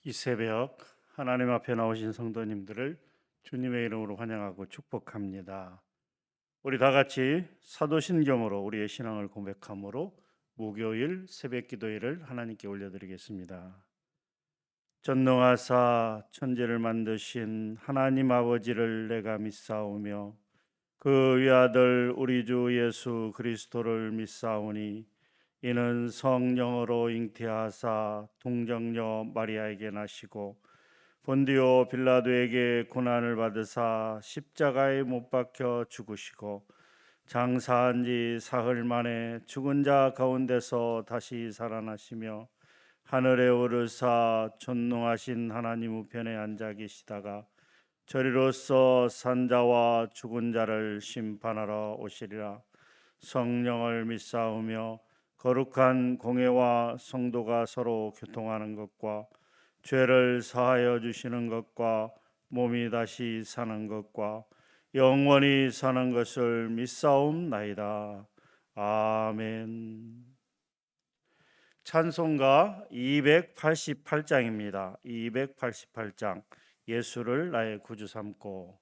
이 새벽 하나님 앞에 나오신 성도님들을 주님의 이름으로 환영하고 축복합니다. 우리 다 같이 사도신경으로 우리의 신앙을 고백함으로 목요일 새벽 기도회를 하나님께 올려드리겠습니다. 전능하사 천지를 만드신 하나님 아버지를 내가 믿사오며 그 위아들 우리 주 예수 그리스도를 믿사오니 이는 성령으로 잉태하사 동정녀 마리아에게 나시고 본디오 빌라도에게 고난을 받으사 십자가에 못 박혀 죽으시고 장사한 지 사흘 만에 죽은 자 가운데서 다시 살아나시며 하늘에 오르사 전능하신 하나님 우편에 앉아 계시다가 저리로서 산자와 죽은 자를 심판하러 오시리라. 성령을 믿사오며 거룩한 공회와 성도가 서로 교통하는 것과 죄를 사하여 주시는 것과 몸이 다시 사는 것과 영원히 사는 것을 믿사옵나이다. 아멘. 찬송가 288장입니다. 288장 예수를 나의 구주 삼고.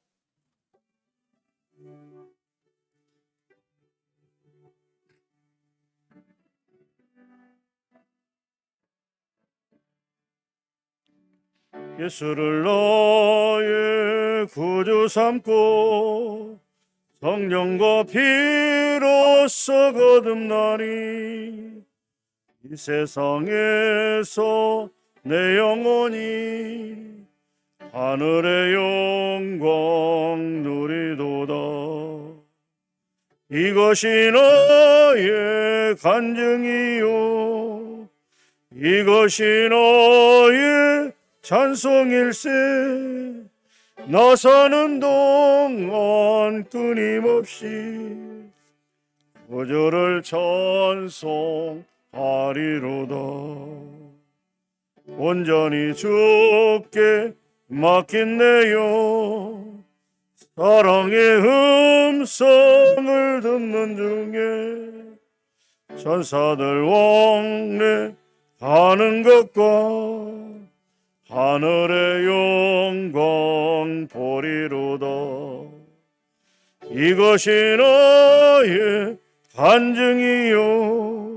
예수를 너의 구주 삼고 성령과 피로써 거듭나니 이 세상에서 내 영혼이 하늘의 영광 누리도다. 이것이 너의 간증이요 이것이 너의 찬송일세. 나 사는 동안 끊임없이 구주를 찬송하리로다. 온전히 주께 맡긴 내 영 사랑의 음성을 듣는 중에 천사들 왕래 하는 것과 하늘의 영광 보리로다. 이것이 너의 간증이요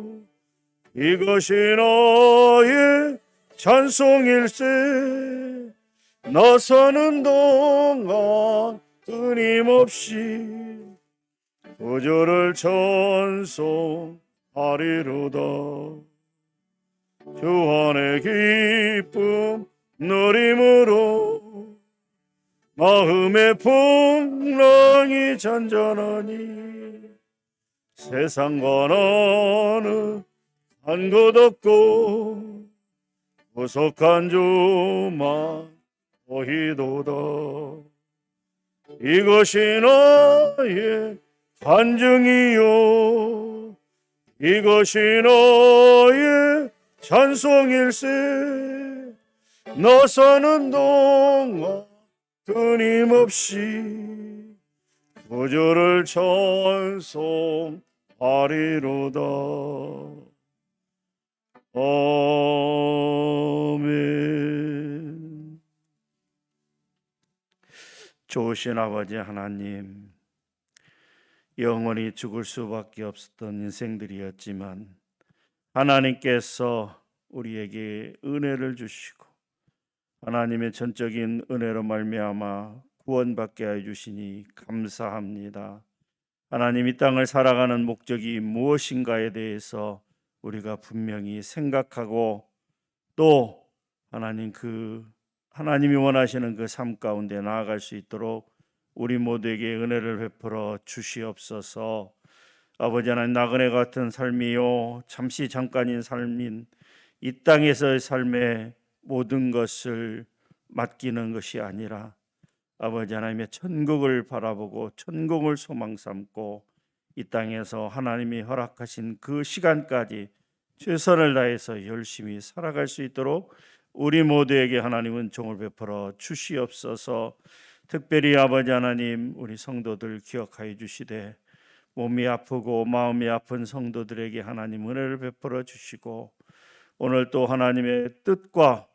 이것이 너의 찬송일세. 나 사는 동안 끊임없이 구주를 찬송하리로다. 주 안의 기쁨 누림으로 마음의 풍랑이 잔잔하니 세상과 나는 한 것 없고 구속한 주만 보이도다. 이것이 나의 간증이요 이것이 너의 찬송일세. 너 사는 동안 끊임없이 구주를 찬송하리로다. 아멘. 좋으신 아버지 하나님, 영원히 죽을 수밖에 없었던 인생들이었지만 하나님께서 우리에게 은혜를 주시고 하나님의 전적인 은혜로 말미암아 구원받게 하여 주시니 감사합니다. 하나님, 이 땅을 살아가는 목적이 무엇인가에 대해서 우리가 분명히 생각하고 또 하나님이 원하시는 그 삶 가운데 나아갈 수 있도록 우리 모두에게 은혜를 베풀어 주시옵소서. 아버지 하나님, 나그네 같은 삶이요 잠시 잠깐인 삶인 이 땅에서의 삶의 모든 것을 맡기는 것이 아니라 아버지 하나님의 천국을 바라보고 천국을 소망 삼고 이 땅에서 하나님이 허락하신 그 시간까지 최선을 다해서 열심히 살아갈 수 있도록 우리 모두에게 하나님은 종을 베풀어 주시옵소서. 특별히 아버지 하나님, 우리 성도들 기억하여 주시되 몸이 아프고 마음이 아픈 성도들에게 하나님 은혜를 베풀어 주시고 오늘 또 하나님의 뜻과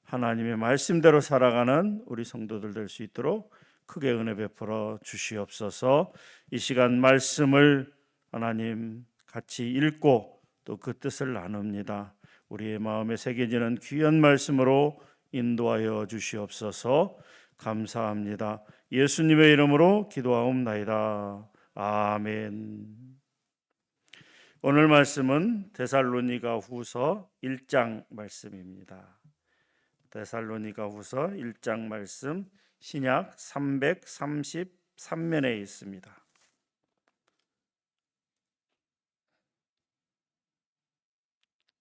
하나님의 말씀대로 살아가는 우리 성도들 될 수 있도록 크게 은혜 베풀어 주시옵소서. 이 시간 말씀을 하나님 같이 읽고 또 그 뜻을 나눕니다. 우리의 마음에 새겨지는 귀한 말씀으로 인도하여 주시옵소서. 감사합니다. 예수님의 이름으로 기도하옵나이다. 아멘. 오늘 말씀은 데살로니가 후서 1장 말씀입니다. 데살로니가 후서 1장 말씀 신약 333면에 있습니다.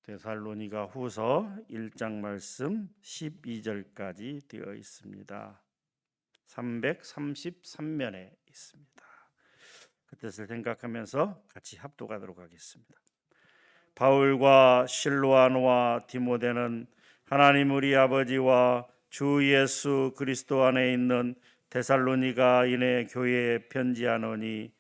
데살로니가 후서 1장 말씀 12절까지 되어 있습니다. 333면에 있습니다. 그 뜻을 생각하면서 같이 합독하도록 하겠습니다. 바울과 실로아노와 디모데는 하나님 우리 아버지와 주 예수 그리스도 안에 있는 데살로니가인의 교회에 편지하노니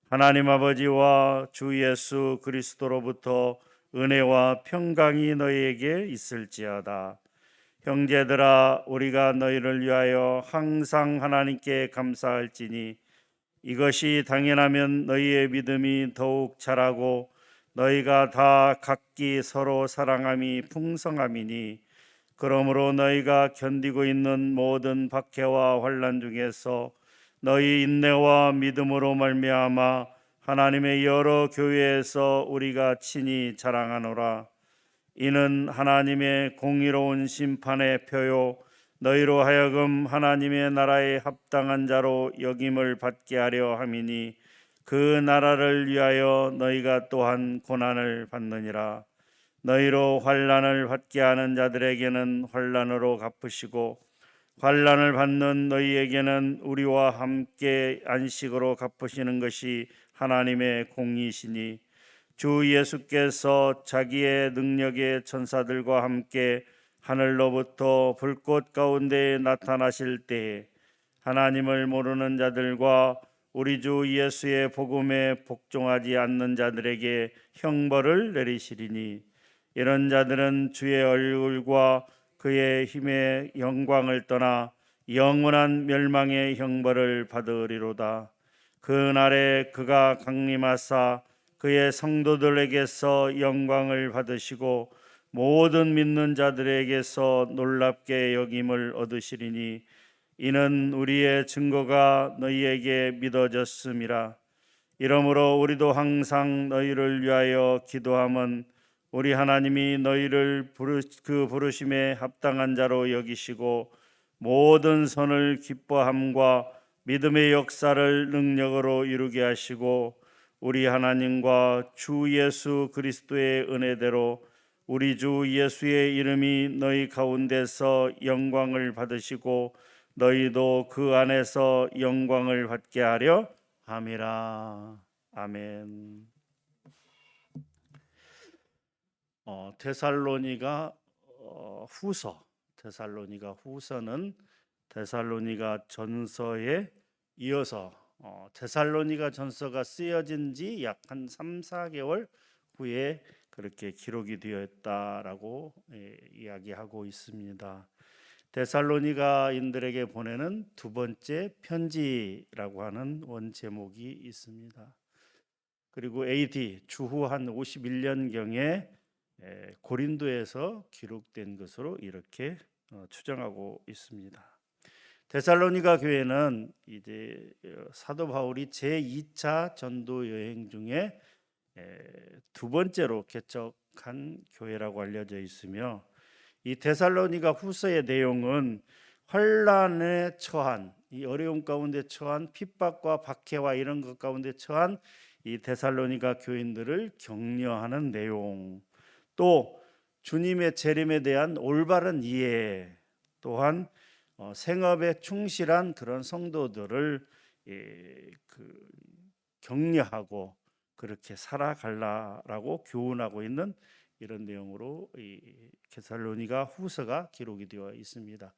하나님 아버지와 주 예수 그리스도로부터 은혜와 평강이 너희에게 있을지어다. 형제들아, 우리가 너희를 위하여 항상 하나님께 감사할지니 이것이 당연하면 너희의 믿음이 더욱 자라고 너희가 다 각기 서로 사랑함이 풍성함이니 그러므로 너희가 견디고 있는 모든 박해와 환난 중에서 너희 인내와 믿음으로 말미암아 하나님의 여러 교회에서 우리가 친히 자랑하노라. 이는 하나님의 공의로운 심판의 표요 너희로 하여금 하나님의 나라에 합당한 자로 여김을 받게 하려 함이니 그 나라를 위하여 너희가 또한 고난을 받느니라. 너희로 환난을 받게 하는 자들에게는 환난으로 갚으시고 환난을 받는 너희에게는 우리와 함께 안식으로 갚으시는 것이 하나님의 공의시니 주 예수께서 자기의 능력의 천사들과 함께 하늘로부터 불꽃 가운데 나타나실 때에 하나님을 모르는 자들과 우리 주 예수의 복음에 복종하지 않는 자들에게 형벌을 내리시리니 이런 자들은 주의 얼굴과 그의 힘의 영광을 떠나 영원한 멸망의 형벌을 받으리로다. 그 날에 그가 강림하사 그의 성도들에게서 영광을 받으시고 모든 믿는 자들에게서 놀랍게 여김을 얻으시리니 이는 우리의 증거가 너희에게 믿어졌음이라. 이러므로 우리도 항상 너희를 위하여 기도함은 우리 하나님이 너희를 그 부르심에 합당한 자로 여기시고 모든 선을 기뻐함과 믿음의 역사를 능력으로 이루게 하시고 우리 하나님과 주 예수 그리스도의 은혜대로 우리 주 예수의 이름이 너희 가운데서 영광을 받으시고 너희도 그 안에서 영광을 받게 하려 함이라. 아멘. 데살로니가 후서는 데살로니가 전서에 이어서 데살로니가 전서가 쓰여진 지 약 한 3, 4개월 후에 그렇게 기록이 되었다라고 이야기하고 있습니다. 데살로니가인들에게 보내는 두 번째 편지라고 하는 원제목이 있습니다. 그리고 AD 주후 한 51년경에 고린도에서 기록된 것으로 이렇게 추정하고 있습니다. 데살로니가 교회는 이제 사도 바울이 제2차 전도 여행 중에 두 번째로 개척한 교회라고 알려져 있으며 이 데살로니가 후서의 내용은 환난에 처한 이 어려움 가운데 처한 핍박과 박해와 이런 것 가운데 처한 이 데살로니가 교인들을 격려하는 내용, 또 주님의 재림에 대한 올바른 이해, 또한 생업에 충실한 그런 성도들을 격려하고 그렇게 살아갈라라고 교훈하고 있는 이런 내용으로 이 데살로니가 후서가 기록이 되어 있습니다.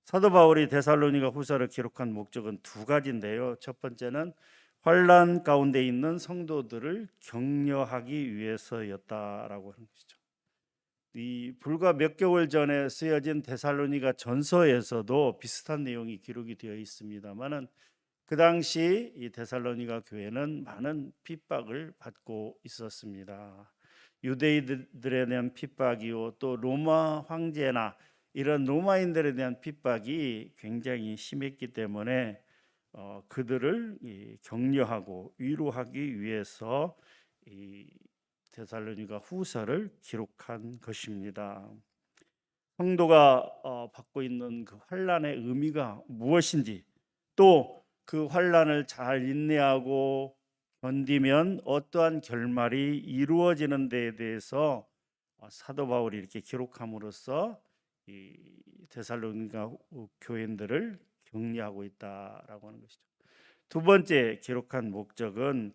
사도 바울이 데살로니가 후서를 기록한 목적은 두 가지인데요. 첫 번째는 환난 가운데 있는 성도들을 격려하기 위해서였다라고 하는 것이죠. 이 불과 몇 개월 전에 쓰여진 데살로니가 전서에서도 비슷한 내용이 기록이 되어 있습니다만은 그 당시 이 데살로니가 교회는 많은 핍박을 받고 있었습니다. 유대인들에 대한 핍박이요, 또 로마 황제나 이런 로마인들에 대한 핍박이 굉장히 심했기 때문에 그들을 격려하고 위로하기 위해서 이 데살로니가 후서를 기록한 것입니다. 성도가 받고 있는 그 환난의 의미가 무엇인지, 또 그 환난을 잘 인내하고 견디면 어떠한 결말이 이루어지는 데에 대해서 사도 바울이 이렇게 기록함으로써 이 데살로니가 교인들을 격려하고 있다라고 하는 것이죠. 두 번째 기록한 목적은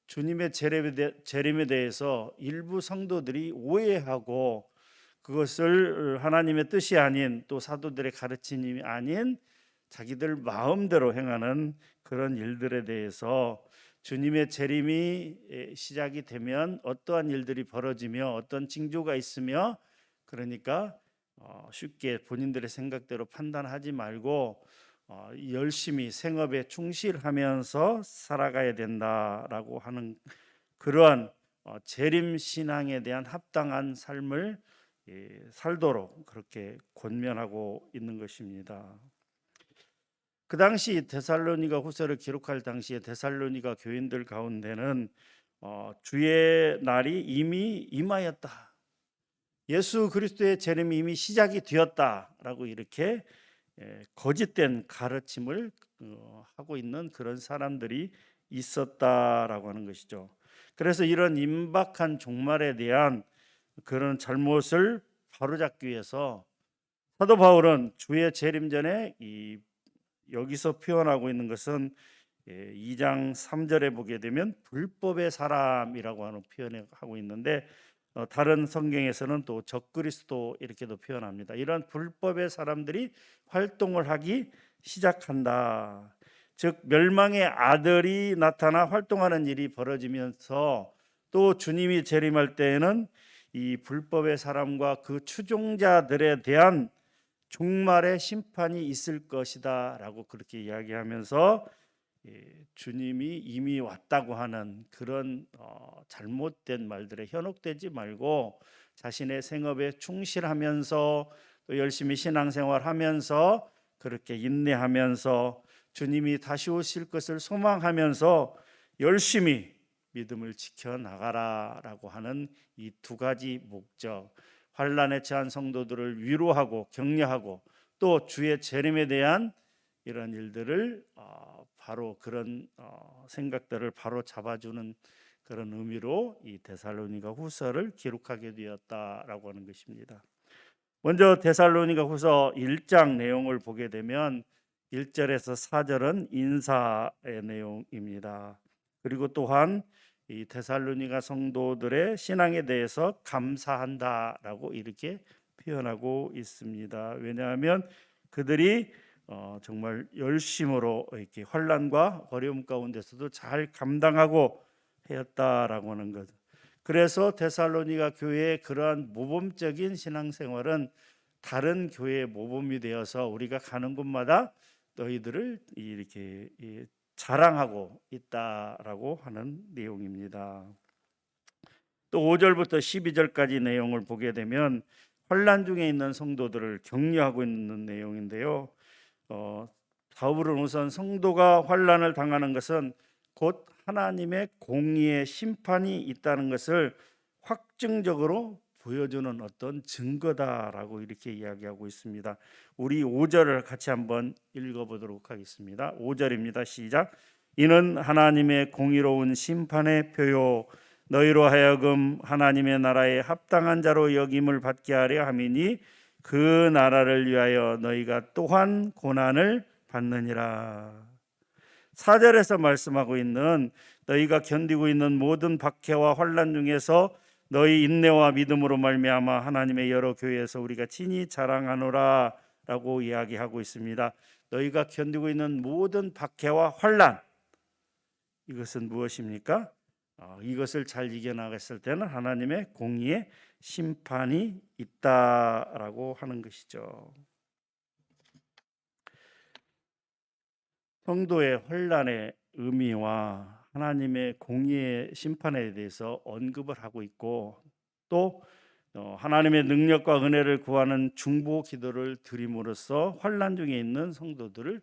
주님의 재림에 대해서 일부 성도들이 오해하고 그것을 하나님의 뜻이 아닌, 또 사도들의 가르침이 아닌 자기들 마음대로 행하는 그런 일들에 대해서 주님의 재림이 시작이 되면 어떠한 일들이 벌어지며 어떤 징조가 있으며, 그러니까 쉽게 본인들의 생각대로 판단하지 말고 열심히 생업에 충실하면서 살아가야 된다라고 하는 그러한 재림 신앙에 대한 합당한 삶을 살도록 그렇게 권면하고 있는 것입니다. 그 당시 데살로니가 후서를 기록할 당시에 데살로니가 교인들 가운데는 주의 날이 이미 임하였다, 예수 그리스도의 재림이 이미 시작이 되었다라고 이렇게 거짓된 가르침을 하고 있는 그런 사람들이 있었다라고 하는 것이죠. 그래서 이런 임박한 종말에 대한 그런 잘못을 바로잡기 위해서 사도 바울은 주의 재림 전에 여기서 표현하고 있는 것은 2장 3절에 보게 되면 불법의 사람이라고 하는 표현을 하고 있는데, 다른 성경에서는 또 적그리스도 이렇게도 표현합니다. 이런 불법의 사람들이 활동을 하기 시작한다. 즉 멸망의 아들이 나타나 활동하는 일이 벌어지면서 또 주님이 재림할 때에는 이 불법의 사람과 그 추종자들에 대한 종말의 심판이 있을 것이다라고 그렇게 이야기하면서 주님이 이미 왔다고 하는 그런 잘못된 말들에 현혹되지 말고 자신의 생업에 충실하면서 또 열심히 신앙생활하면서 그렇게 인내하면서 주님이 다시 오실 것을 소망하면서 열심히 믿음을 지켜나가라라고 하는 이 두 가지 목적, 환난에 처한 성도들을 위로하고 격려하고 또 주의 재림에 대한 이런 일들을 바로 그런 생각들을 바로 잡아주는 그런 의미로 이 데살로니가 후서를 기록하게 되었다라고 하는 것입니다. 먼저 데살로니가 후서 1장 내용을 보게 되면 1절에서 4절은 인사의 내용입니다. 그리고 또한 이 데살로니가 성도들의 신앙에 대해서 감사한다라고 이렇게 표현하고 있습니다. 왜냐하면 그들이 정말 열심으로 이렇게 환난과 어려움 가운데서도 잘 감당하고 하였다라고 하는 것. 그래서 데살로니가 교회의 그러한 모범적인 신앙생활은 다른 교회의 모범이 되어서 우리가 가는 곳마다 너희들을 이렇게 자랑하고 있다라고 하는 내용입니다. 또 5절부터 12절까지 내용을 보게 되면 환난 중에 있는 성도들을 격려하고 있는 내용인데요. 바울은 우선 성도가 환난을 당하는 것은 곧 하나님의 공의의 심판이 있다는 것을 확증적으로 보여주는 어떤 증거다라고 이렇게 이야기하고 있습니다. 우리 5절을 같이 한번 읽어보도록 하겠습니다. 5절입니다. 시작. 이는 하나님의 공의로운 심판의 표요 너희로 하여금 하나님의 나라에 합당한 자로 여김을 받게 하려 함이니 그 나라를 위하여 너희가 또한 고난을 받느니라. 4절에서 말씀하고 있는 너희가 견디고 있는 모든 박해와 환난 중에서 너희 인내와 믿음으로 말미암아 하나님의 여러 교회에서 우리가 친히 자랑하노라 라고 이야기하고 있습니다. 너희가 견디고 있는 모든 박해와 환난, 이것은 무엇입니까? 이것을 잘 이겨나갔을 때는 하나님의 공의의 심판이 있다라고 하는 것이죠. 성도의 혼란의 의미와 하나님의 공의의 심판에 대해서 언급을 하고 있고, 또 하나님의 능력과 은혜를 구하는 중보 기도를 드림으로써 혼란 중에 있는 성도들을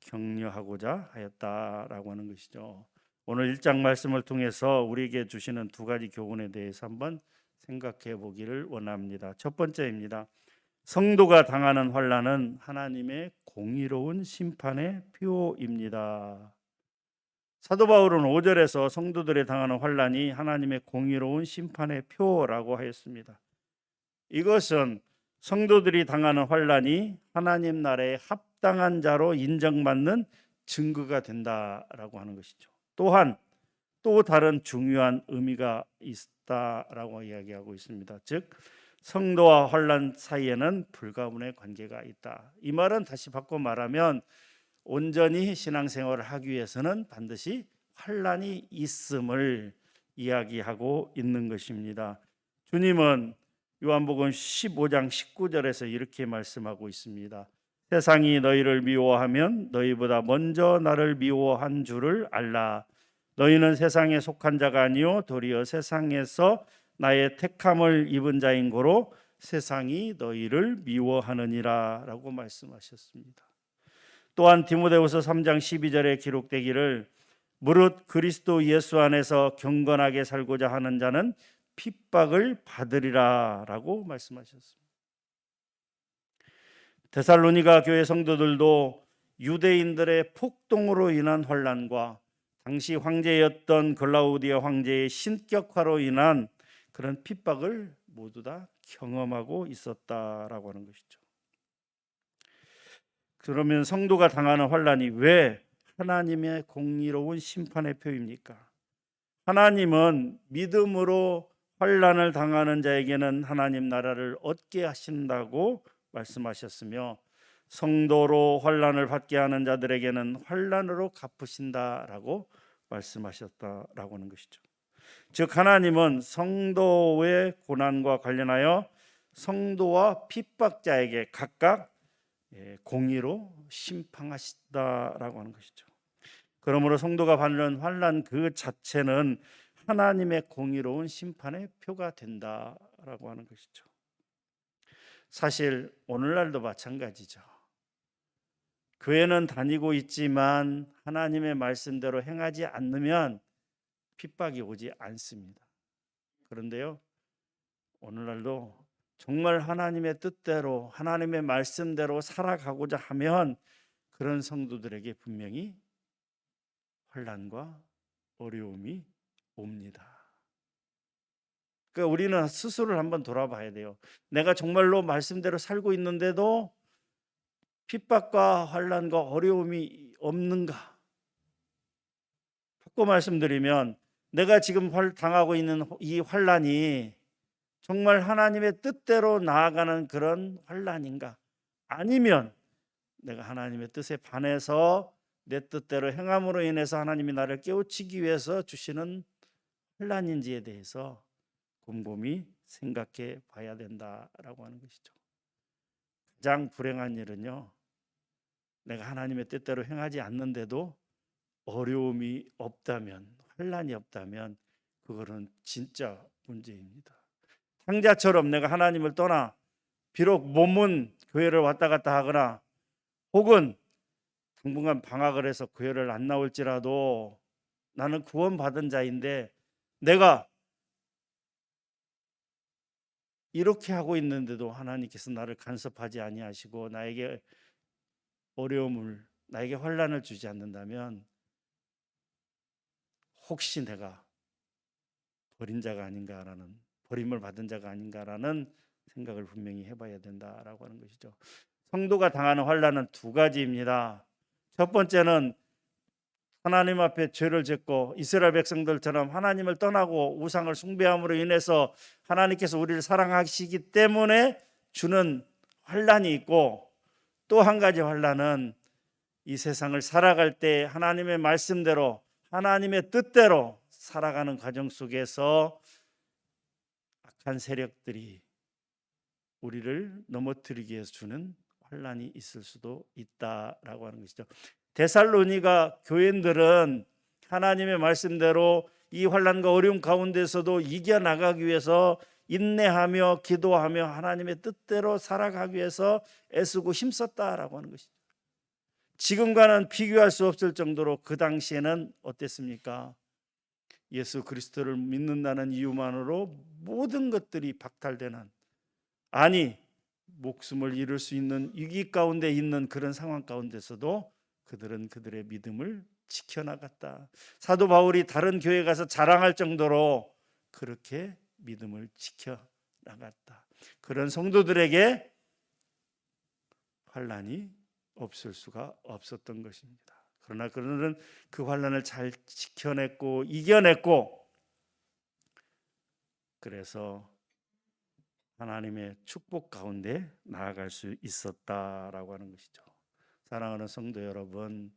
격려하고자 하였다라고 하는 것이죠. 오늘 1장 말씀을 통해서 우리에게 주시는 두 가지 교훈에 대해서 한번 생각해 보기를 원합니다. 첫 번째입니다. 성도가 당하는 환난은 하나님의 공의로운 심판의 표입니다. 사도 바울은 5절에서 성도들이 당하는 환난이 하나님의 공의로운 심판의 표라고 하였습니다. 이것은 성도들이 당하는 환난이 하나님 나라의 합당한 자로 인정받는 증거가 된다라고 하는 것이죠. 또한 또 다른 중요한 의미가 있다라고 이야기하고 있습니다. 즉 성도와 환난 사이에는 불가분의 관계가 있다. 이 말은 다시 바꿔 말하면 온전히 신앙생활을 하기 위해서는 반드시 환난이 있음을 이야기하고 있는 것입니다. 주님은 요한복음 15장 19절에서 이렇게 말씀하고 있습니다. 세상이 너희를 미워하면 너희보다 먼저 나를 미워한 줄을 알라. 너희는 세상에 속한 자가 아니요 도리어 세상에서 나의 택함을 입은 자인 고로 세상이 너희를 미워하느니라 라고 말씀하셨습니다. 또한 디모데후서 3장 12절에 기록되기를 무릇 그리스도 예수 안에서 경건하게 살고자 하는 자는 핍박을 받으리라 라고 말씀하셨습니다. 데살로니가 교회 성도들도 유대인들의 폭동으로 인한 환난과 당시 황제였던 글라우디아 황제의 신격화로 인한 그런 핍박을 모두 다 경험하고 있었다라고 하는 것이죠. 그러면 성도가 당하는 환난이 왜 하나님의 공의로운 심판의 표입니까? 하나님은 믿음으로 환난을 당하는 자에게는 하나님 나라를 얻게 하신다고 말씀하셨으며 성도로 환난을 받게 하는 자들에게는 환난으로 갚으신다라고 말씀하셨다라고 하는 것이죠. 즉 하나님은 성도의 고난과 관련하여 성도와 핍박자에게 각각 공의로 심판하시다라고 하는 것이죠. 그러므로 성도가 받는 환난 그 자체는 하나님의 공의로운 심판의 표가 된다라고 하는 것이죠. 사실 오늘날도 마찬가지죠. 교회는 다니고 있지만 하나님의 말씀대로 행하지 않으면 핍박이 오지 않습니다. 그런데요, 오늘날도 정말 하나님의 뜻대로 하나님의 말씀대로 살아가고자 하면 그런 성도들에게 분명히 환난과 어려움이 옵니다. 그러니까 우리는 스스로를 한번 돌아봐야 돼요. 내가 정말로 말씀대로 살고 있는데도 핍박과 환난과 어려움이 없는가? 바꿔 말씀드리면 내가 지금 당하고 있는 이 환난이 정말 하나님의 뜻대로 나아가는 그런 환난인가? 아니면 내가 하나님의 뜻에 반해서 내 뜻대로 행함으로 인해서 하나님이 나를 깨우치기 위해서 주시는 환난인지에 대해서 곰곰이 생각해 봐야 된다라고 하는 것이죠. 가장 불행한 일은요, 내가 하나님의 뜻대로 행하지 않는데도 어려움이 없다면, 환난이 없다면 그거는 진짜 문제입니다. 탕자처럼 내가 하나님을 떠나 비록 몸은 교회를 왔다 갔다 하거나 혹은 당분간 방학을 해서 교회를 안 나올지라도 나는 구원받은 자인데 내가 이렇게 하고 있는데도 하나님께서 나를 간섭하지 아니하시고 나에게 어려움을, 나에게 환난을 주지 않는다면 혹시 내가 버린 자가 아닌가라는, 버림을 받은 자가 아닌가라는 생각을 분명히 해봐야 된다라고 하는 것이죠. 성도가 당하는 환난은 두 가지입니다. 첫 번째는 하나님 앞에 죄를 짓고 이스라엘 백성들처럼 하나님을 떠나고 우상을 숭배함으로 인해서 하나님께서 우리를 사랑하시기 때문에 주는 환난이 있고, 또 한 가지 환난은 이 세상을 살아갈 때 하나님의 말씀대로 하나님의 뜻대로 살아가는 과정 속에서 악한 세력들이 우리를 넘어뜨리기 위해서 주는 환난이 있을 수도 있다라고 하는 것이죠. 데살로니가 교인들은 하나님의 말씀대로 이 환난과 어려움 가운데서도 이겨나가기 위해서 인내하며 기도하며 하나님의 뜻대로 살아가기 위해서 애쓰고 힘썼다라고 하는 것이죠. 지금과는 비교할 수 없을 정도로 그 당시에는 어땠습니까? 예수 그리스도를 믿는다는 이유만으로 모든 것들이 박탈되는, 아니 목숨을 잃을 수 있는 위기 가운데 있는 그런 상황 가운데서도 그들은 그들의 믿음을 지켜나갔다. 사도 바울이 다른 교회 가서 자랑할 정도로 그렇게 믿음을 지켜나갔다. 그런 성도들에게 환난이 없을 수가 없었던 것입니다. 그러나 그들은 그 환난을 잘 지켜냈고 이겨냈고, 그래서 하나님의 축복 가운데 나아갈 수 있었다라고 하는 것이죠. 사랑하는 성도 여러분,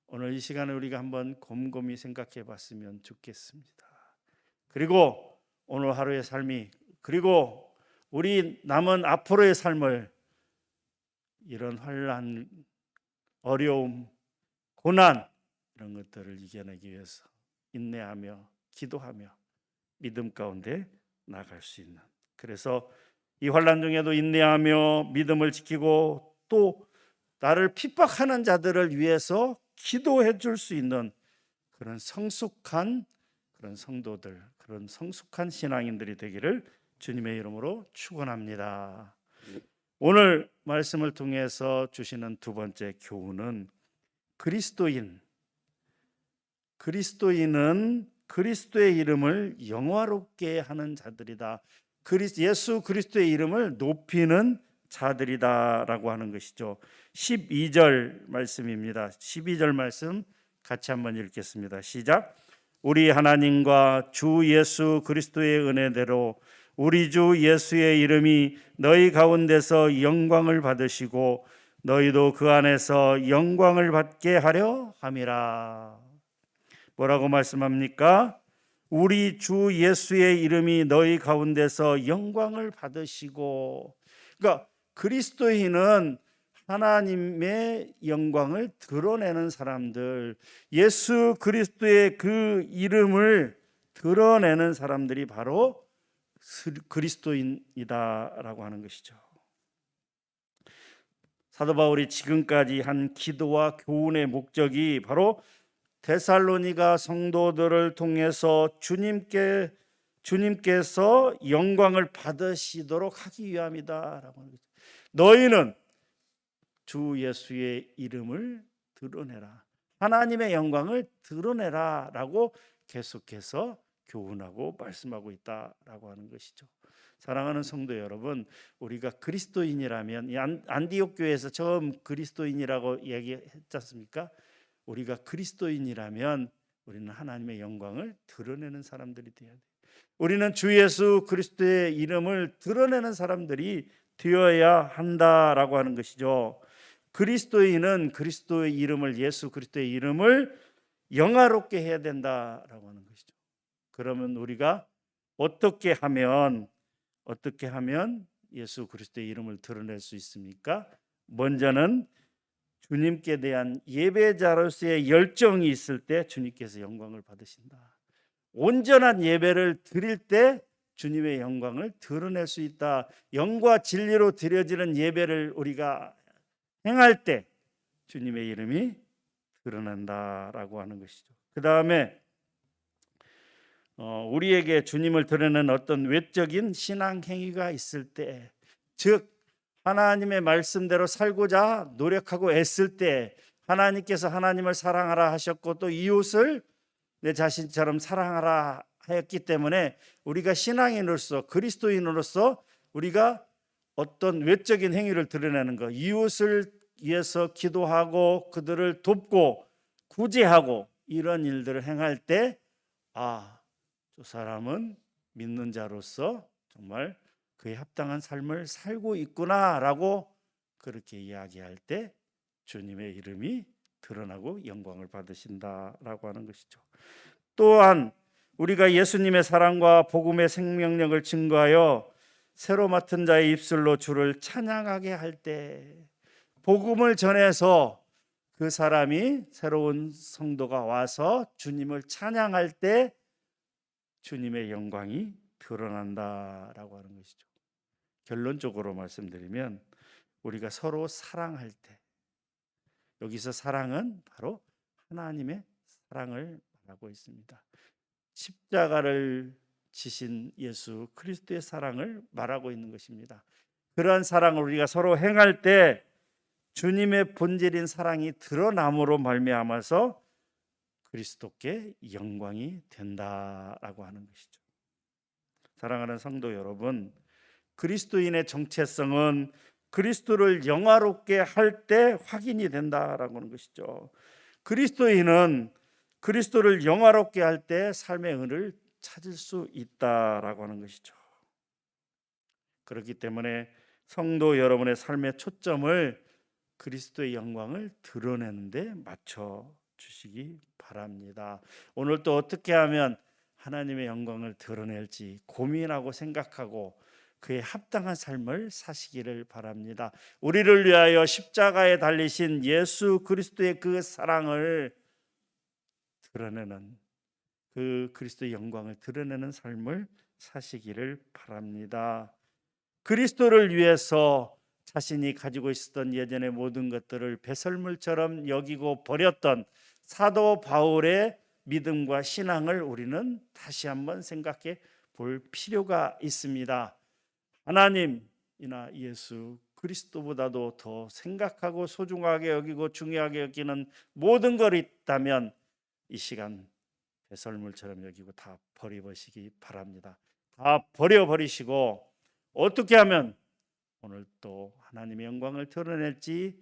오늘 이 시간에 우리가 한번 곰곰이 생각해 봤으면 좋겠습니다. 그리고 오늘 하루의 삶이, 그리고 우리 남은 앞으로의 삶을 이런 환난, 어려움, 고난 이런 것들을 이겨내기 위해서 인내하며 기도하며 믿음 가운데 나아갈 수 있는, 그래서 이 환난 중에도 인내하며 믿음을 지키고 또 나를 핍박하는 자들을 위해서 기도해 줄 수 있는 그런 성숙한 그런 성도들, 그런 성숙한 신앙인들이 되기를 주님의 이름으로 축원합니다. 오늘 말씀을 통해서 주시는 두 번째 교훈은 그리스도인은 그리스도의 이름을 영화롭게 하는 자들이다. 예수 그리스도의 이름을 높이는 자들이다라고 하는 것이죠. 12절 말씀입니다. 12절 말씀 같이 한번 읽겠습니다. 시작. 우리 하나님과 주 예수 그리스도의 은혜대로 우리 주 예수의 이름이 너희 가운데서 영광을 받으시고 너희도 그 안에서 영광을 받게 하려 함이라. 뭐라고 말씀합니까? 우리 주 예수의 이름이 너희 가운데서 영광을 받으시고, 그러니까 그리스도인은 하나님의 영광을 드러내는 사람들, 예수 그리스도의 그 이름을 드러내는 사람들이 바로 그리스도인이다라고 하는 것이죠. 사도 바울이 지금까지 한 기도와 교훈의 목적이 바로 데살로니가 성도들을 통해서 주님께서 영광을 받으시도록 하기 위함이다라고 하는 거죠. 너희는 주 예수의 이름을 드러내라, 하나님의 영광을 드러내라라고 계속해서 교훈하고 말씀하고 있다라고 하는 것이죠. 사랑하는 성도 여러분, 우리가 그리스도인이라면, 이 안디옥 교회에서 처음 그리스도인이라고 얘기했지 않습니까? 우리가 그리스도인이라면 우리는 하나님의 영광을 드러내는 사람들이 되어야 돼요. 우리는 주 예수 그리스도의 이름을 드러내는 사람들이 되어야 한다라고 하는 것이죠. 그리스도인은 그리스도의 이름을, 예수 그리스도의 이름을 영화롭게 해야 된다라고 하는 것이죠. 그러면 우리가 어떻게 하면 예수 그리스도의 이름을 드러낼 수 있습니까? 먼저는 주님께 대한 예배자로서의 열정이 있을 때 주님께서 영광을 받으신다. 온전한 예배를 드릴 때 주님의 영광을 드러낼 수 있다. 영과 진리로 드려지는 예배를 우리가 행할 때 주님의 이름이 드러난다라고 하는 것이죠. 그 다음에 우리에게 주님을 드러내는 어떤 외적인 신앙 행위가 있을 때, 즉 하나님의 말씀대로 살고자 노력하고 애쓸 때, 하나님께서 하나님을 사랑하라 하셨고 또 이웃을 내 자신처럼 사랑하라 하였기 때문에 우리가 신앙인으로서, 그리스도인으로서 우리가 어떤 외적인 행위를 드러내는 것, 이웃을 위해서 기도하고 그들을 돕고 구제하고 이런 일들을 행할 때, 저 사람은 믿는 자로서 정말 그에 합당한 삶을 살고 있구나라고 그렇게 이야기할 때 주님의 이름이 드러나고 영광을 받으신다라고 하는 것이죠. 또한 우리가 예수님의 사랑과 복음의 생명력을 증거하여 새로 맡은 자의 입술로 주를 찬양하게 할 때, 복음을 전해서 그 사람이 새로운 성도가 와서 주님을 찬양할 때 주님의 영광이 드러난다라고 하는 것이죠. 결론적으로 말씀드리면 우리가 서로 사랑할 때, 여기서 사랑은 바로 하나님의 사랑을 말하고 있습니다. 십자가를 지신 예수 그리스도의 사랑을 말하고 있는 것입니다. 그러한 사랑을 우리가 서로 행할 때 주님의 본질인 사랑이 드러남으로 말미암아서 그리스도께 영광이 된다라고 하는 것이죠. 사랑하는 성도 여러분, 그리스도인의 정체성은 그리스도를 영화롭게 할 때 확인이 된다라고 하는 것이죠. 그리스도인은 그리스도를 영화롭게 할 때 삶의 은을 찾을 수 있다라고 하는 것이죠. 그렇기 때문에 성도 여러분의 삶의 초점을 그리스도의 영광을 드러내는 데 맞춰 주시기 바랍니다. 오늘 또 어떻게 하면 하나님의 영광을 드러낼지 고민하고 생각하고 그에 합당한 삶을 사시기를 바랍니다. 우리를 위하여 십자가에 달리신 예수 그리스도의 그 사랑을 드러내는, 그 그리스도의 영광을 드러내는 삶을 사시기를 바랍니다. 그리스도를 위해서 자신이 가지고 있었던 예전의 모든 것들을 배설물처럼 여기고 버렸던 사도 바울의 믿음과 신앙을 우리는 다시 한번 생각해 볼 필요가 있습니다. 하나님이나 예수 그리스도보다도 더 생각하고 소중하게 여기고 중요하게 여기는 모든 걸 있다면 이 시간 배설물처럼 여기고 다 버려버리시기 바랍니다. 다 버려버리시고 어떻게 하면 오늘 또 하나님의 영광을 드러낼지,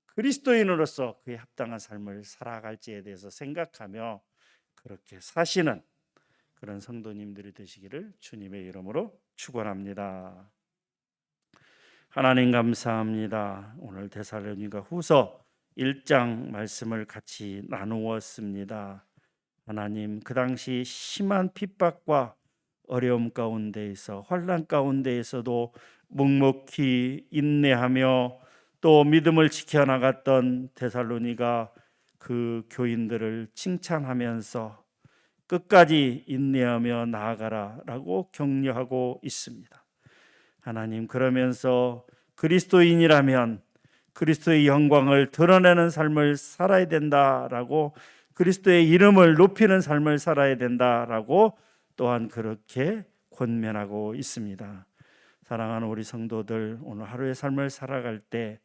그리스도인으로서 그에 합당한 삶을 살아갈지에 대해서 생각하며 그렇게 사시는 그런 성도님들이 되시기를 주님의 이름으로 축원합니다. 하나님 감사합니다. 오늘 데살로니가 후서 1장 말씀을 같이 나누었습니다. 하나님, 그 당시 심한 핍박과 어려움 가운데에서, 환난 가운데에서도 묵묵히 인내하며 또 믿음을 지켜나갔던 데살로니가 그 교인들을 칭찬하면서 끝까지 인내하며 나아가라라고 격려하고 있습니다. 하나님, 그러면서 그리스도인이라면 그리스도의 영광을 드러내는 삶을 살아야 된다라고, 그리스도의 이름을 높이는 삶을 살아야 된다라고 또한 그렇게 권면하고 있습니다. 사랑하는 우리 성도들, 오늘 하루의 삶을 살아갈 때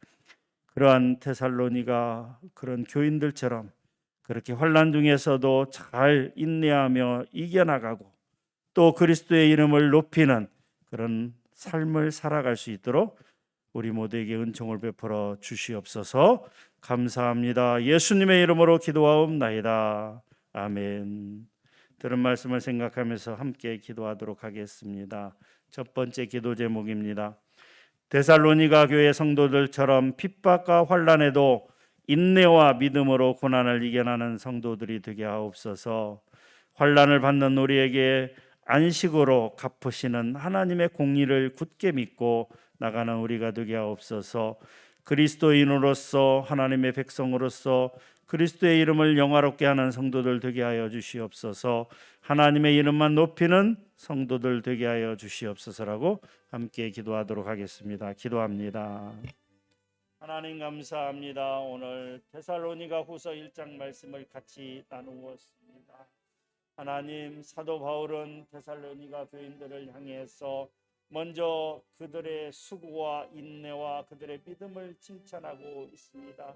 그러한 데살로니가 그런 교인들처럼 그렇게 환난 중에서도 잘 인내하며 이겨나가고 또 그리스도의 이름을 높이는 그런 삶을 살아갈 수 있도록 우리 모두에게 은총을 베풀어 주시옵소서. 감사합니다. 예수님의 이름으로 기도하옵나이다. 아멘. 들은 말씀을 생각하면서 함께 기도하도록 하겠습니다. 첫 번째 기도 제목입니다. 데살로니가 교회 성도들처럼 핍박과 환난에도 인내와 믿음으로 고난을 이겨나는 성도들이 되게 하옵소서. 환난을 받는 우리에게 안식으로 갚으시는 하나님의 공의를 굳게 믿고 나가는 우리가 되게 하옵소서. 그리스도인으로서, 하나님의 백성으로서 그리스도의 이름을 영화롭게 하는 성도들 되게 하여 주시옵소서. 하나님의 이름만 높이는 성도들 되게 하여 주시옵소서라고 함께 기도하도록 하겠습니다. 기도합니다. 하나님 감사합니다. 오늘 데살로니가 후서 1장 말씀을 같이 나누었습니다. 하나님, 사도 바울은 데살로니가 교인들을 향해서 먼저 그들의 수고와 인내와 그들의 믿음을 칭찬하고 있습니다.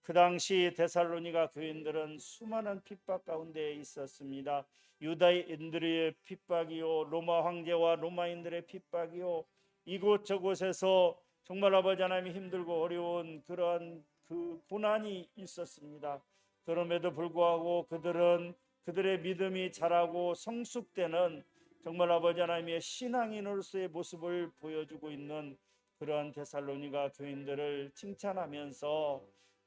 그 당시 데살로니가 교인들은 수많은 핍박 가운데 있었습니다. 유다인들의 핍박이요, 로마 황제와 로마인들의 핍박이요, 이곳저곳에서 정말 아버지 하나님이 힘들고 어려운 그러한 그 고난이 있었습니다. 그럼에도 불구하고 그들은 그들의 믿음이 자라고 성숙되는 정말 아버지 하나님의 신앙인으로서의 모습을 보여주고 있는 그러한 데살로니가 교인들을 칭찬하면서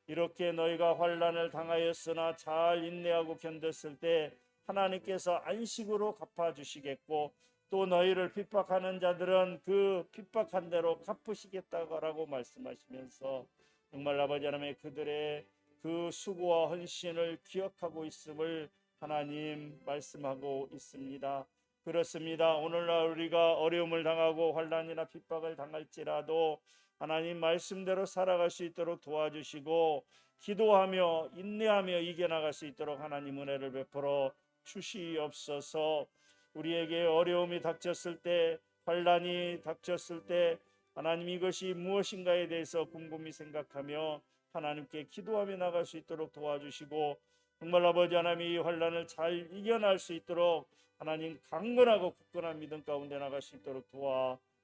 이렇게 너희가 환난을 당하였으나 잘 인내하고 견뎠을 때 하나님께서 안식으로 갚아주시겠고 또 너희를 핍박하는 자들은 그 핍박한 대로 갚으시겠다고 말씀하시면서 정말 아버지 하나님 그들의 그 수고와 헌신을 기억하고 있음을 하나님 말씀하고 있습니다. 그렇습니다. 오늘날 우리가 어려움을 당하고 환난이나 핍박을 당할지라도 하나님 말씀대로 살아갈 수 있도록 도와주시고 기도하며 인내하며 이겨나갈 수 있도록 하나님 은혜를 베풀어 주시옵소서. 우리에게 어려움이 닥쳤을 때 환난이 닥쳤을 때 하나님 이것이 무엇인가에 대해서 곰곰이 생각하며 하나님께 기도하며 나갈 수 있도록 도와주시고 정말 아버지 하나님 이 환난을 잘 이겨낼 수 있도록 하나님 강건하고 굳건한 믿음 가운데 나갈 수 있도록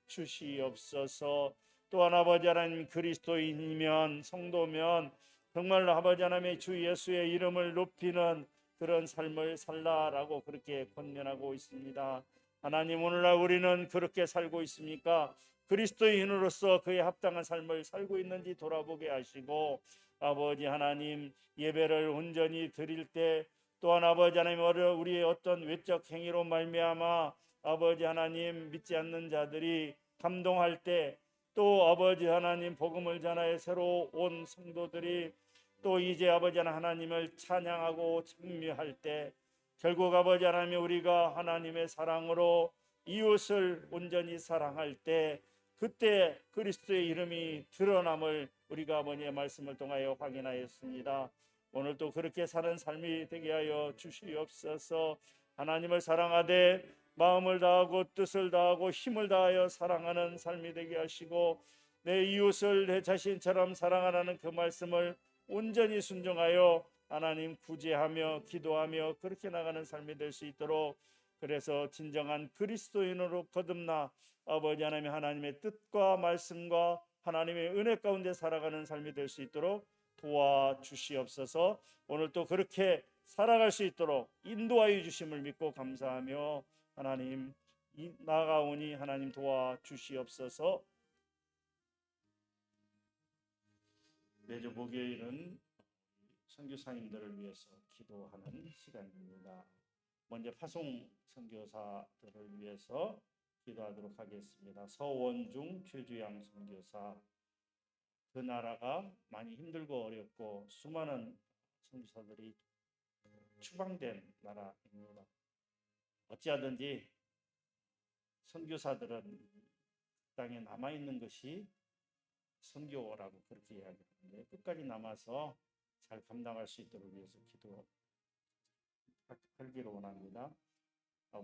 도와주시옵소서. 또한 아버지 하나님 그리스도인이면 성도면 정말 아버지 하나님의 주 예수의 이름을 높이는 그런 삶을 살라라고 그렇게 권면하고 있습니다. 하나님 오늘날 우리는 그렇게 살고 있습니까? 그리스도인으로서 그에 합당한 삶을 살고 있는지 돌아보게 하시고 아버지 하나님 예배를 온전히 드릴 때 또한 아버지 하나님 우리의 어떤 외적 행위로 말미암아 아버지 하나님 믿지 않는 자들이 감동할 때 또 아버지 하나님 복음을 전하여 새로 온 성도들이 또 이제 아버지 하나님을 찬양하고 찬미할 때 결국 아버지 하나님 우리가 하나님의 사랑으로 이웃을 온전히 사랑할 때 그때 그리스도의 이름이 드러남을 우리가 아버지의 말씀을 통하여 확인하였습니다. 오늘도 그렇게 사는 삶이 되게 하여 주시옵소서. 하나님을 사랑하되 마음을 다하고 뜻을 다하고 힘을 다하여 사랑하는 삶이 되게 하시고 내 이웃을 내 자신처럼 사랑하라는 그 말씀을 온전히 순종하여 하나님 구제하며 기도하며 그렇게 나가는 삶이 될 수 있도록 그래서 진정한 그리스도인으로 거듭나 아버지 하나님 하나님의 뜻과 말씀과 하나님의 은혜 가운데 살아가는 삶이 될 수 있도록 도와주시옵소서. 오늘 또 그렇게 살아갈 수 있도록 인도하여 주심을 믿고 감사하며 하나님 나아가오니 하나님 도와주시옵소서. 매주 목요일은 선교사님들을 위해서 기도하는 시간입니다. 먼저 파송 선교사들을 위해서 기도하도록 하겠습니다. 서원중 최주양 선교사, 그 나라가 많이 힘들고 어렵고 수많은 선교사들이 추방된 나라입니다. 어찌하든지 선교사들은 땅에 남아있는 것이 선교라고 그렇게 이야기하는데 끝까지 남아서 잘 감당할 수 있도록 위해서 기도하기를 원합니다.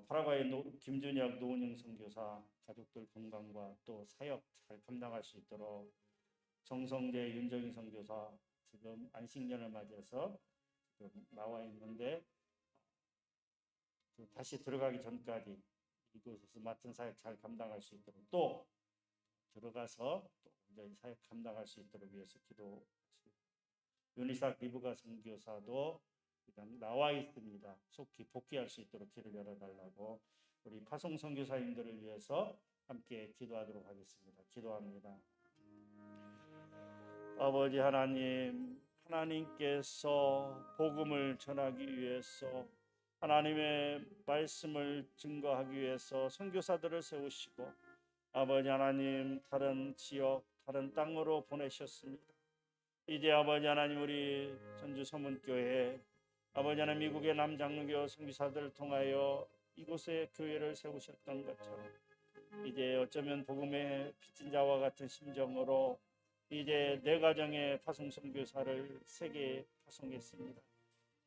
파라과이 김준혁 노은영 선교사 가족들 건강과 또 사역 잘 감당할 수 있도록 정성재 윤정희 선교사 지금 안식년을 맞이해서 지금 나와 있는데 다시 들어가기 전까지 이곳에서 맡은 사역 잘 감당할 수 있도록 또 들어가서 또 온전히 사역 감당할 수 있도록 위해서 기도하시고 윤희삭 리브가 선교사도 그냥 나와 있습니다. 속히 복귀할 수 있도록 길을 열어달라고 우리 파송 선교사님들을 위해서 함께 기도하도록 하겠습니다. 기도합니다. 아버지 하나님, 하나님께서 복음을 전하기 위해서 하나님의 말씀을 증거하기 위해서 선교사들을 세우시고 아버지 하나님 다른 지역, 다른 땅으로 보내셨습니다. 이제 아버지 하나님 우리 전주 서문교회 아버지 하나님 미국의 남장로교 선교사들을 통하여 이곳에 교회를 세우셨던 것처럼 이제 어쩌면 복음의 빚진 자와 같은 심정으로 이제 내 가정의 파송 선교사를 세계에 파송했습니다.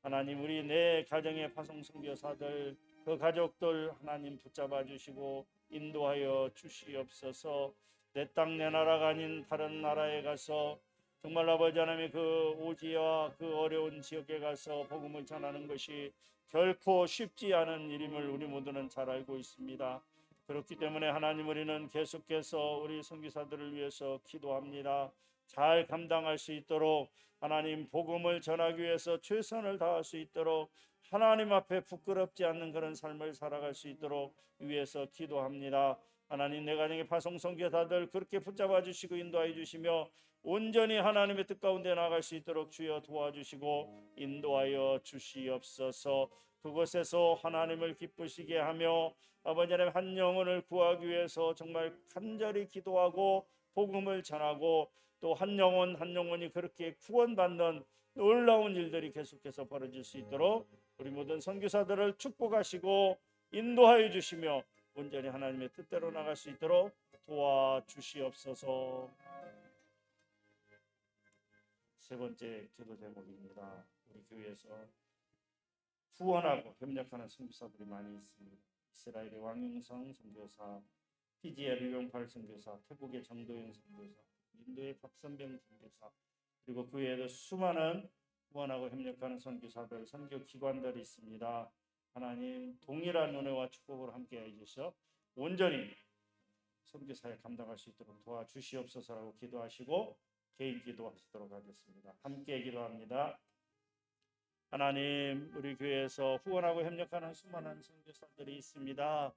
하나님 우리 내 가정의 파송 선교사들 그 가족들 하나님 붙잡아 주시고 인도하여 주시옵소서. 내 땅 내 나라가 아닌 다른 나라에 가서 정말 아버지 하나님의 그 오지와 그 어려운 지역에 가서 복음을 전하는 것이 결코 쉽지 않은 일임을 우리 모두는 잘 알고 있습니다. 그렇기 때문에 하나님 우리는 계속해서 우리 선교사들을 위해서 기도합니다. 잘 감당할 수 있도록 하나님 복음을 전하기 위해서 최선을 다할 수 있도록 하나님 앞에 부끄럽지 않는 그런 삶을 살아갈 수 있도록 위해서 기도합니다. 하나님 내 가정의 파송 선교사들 그렇게 붙잡아 주시고 인도하여 주시며 온전히 하나님의 뜻 가운데 나아갈 수 있도록 주여 도와주시고 인도하여 주시옵소서. 그곳에서 하나님을 기쁘시게 하며 아버지 하나님 한 영혼을 구하기 위해서 정말 간절히 기도하고 복음을 전하고 또 한 영혼 한 영혼이 그렇게 구원받는 놀라운 일들이 계속해서 벌어질 수 있도록 우리 모든 선교사들을 축복하시고 인도하여 주시며 온전히 하나님의 뜻대로 나갈 수 있도록 도와주시옵소서. 세 번째 기도 제목입니다. 우리 교회에서 후원하고 협력하는 선교사들이 많이 있습니다. 이스라엘의 왕용성 선교사, 피지의 류용팔 선교사, 태국의 정도영 선교사, 인도의 박선병 선교사, 그리고 그 외에도 수많은 후원하고 협력하는 선교사들, 선교기관들이 있습니다. 하나님 동일한 은혜와 축복을 함께해 주셔 온전히 선교사에 감당할 수 있도록 도와주시옵소서라고 기도하시고 개인 기도하시도록 하겠습니다. 함께 기도합니다. 하나님, 우리 교회에서 후원하고 협력하는 수많은 선교사들이 있습니다.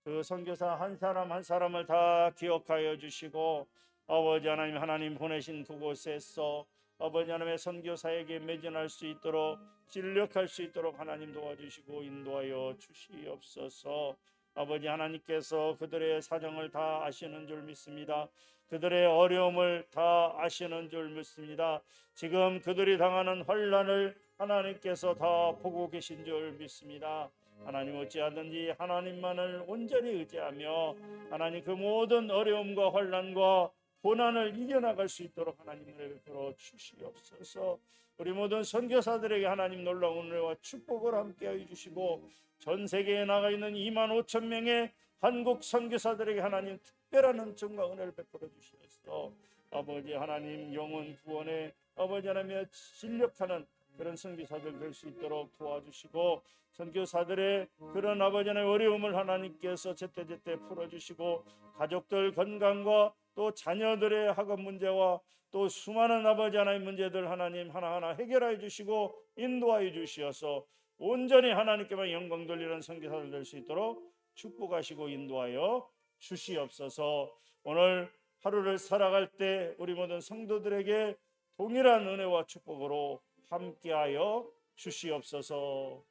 그 선교사 한 사람 한 사람을 다 기억하여 주시고 아버지 하나님, 하나님 보내신 그곳에서 아버지 하나님의 선교사에게 매진할 수 있도록 진력할 수 있도록 하나님 도와주시고 인도하여 주시옵소서. 아버지 하나님께서 그들의 사정을 다 아시는 줄 믿습니다. 그들의 어려움을 다 아시는 줄 믿습니다. 지금 그들이 당하는 환난을 하나님께서 다 보고 계신 줄 믿습니다. 하나님 어찌하든지 하나님만을 온전히 의지하며 하나님 그 모든 어려움과 환난과 고난을 이겨나갈 수 있도록 하나님 은혜 베풀어 주시옵소서. 우리 모든 선교사들에게 하나님 놀라운 은혜와 축복을 함께해 주시고 전 세계에 나가 있는 2만 5천 명의 한국 선교사들에게 하나님 특별한 은총과 은혜를 베풀어 주시옵소서. 아버지 하나님 영혼 구원에 아버지 하나님의 진력하는 그런 선교사들 될 수 있도록 도와주시고 선교사들의 그런 아버지 하나님의 어려움을 하나님께서 제때제때 풀어주시고 가족들 건강과 또 자녀들의 학업 문제와 또 수많은 아버지 하나님 문제들 하나님 하나하나 해결해 주시고 인도하여 주시어서 온전히 하나님께만 영광 돌리는 선교사들 될 수 있도록 축복하시고 인도하여 주시옵소서. 오늘 하루를 살아갈 때 우리 모든 성도들에게 동일한 은혜와 축복으로 함께하여 주시옵소서.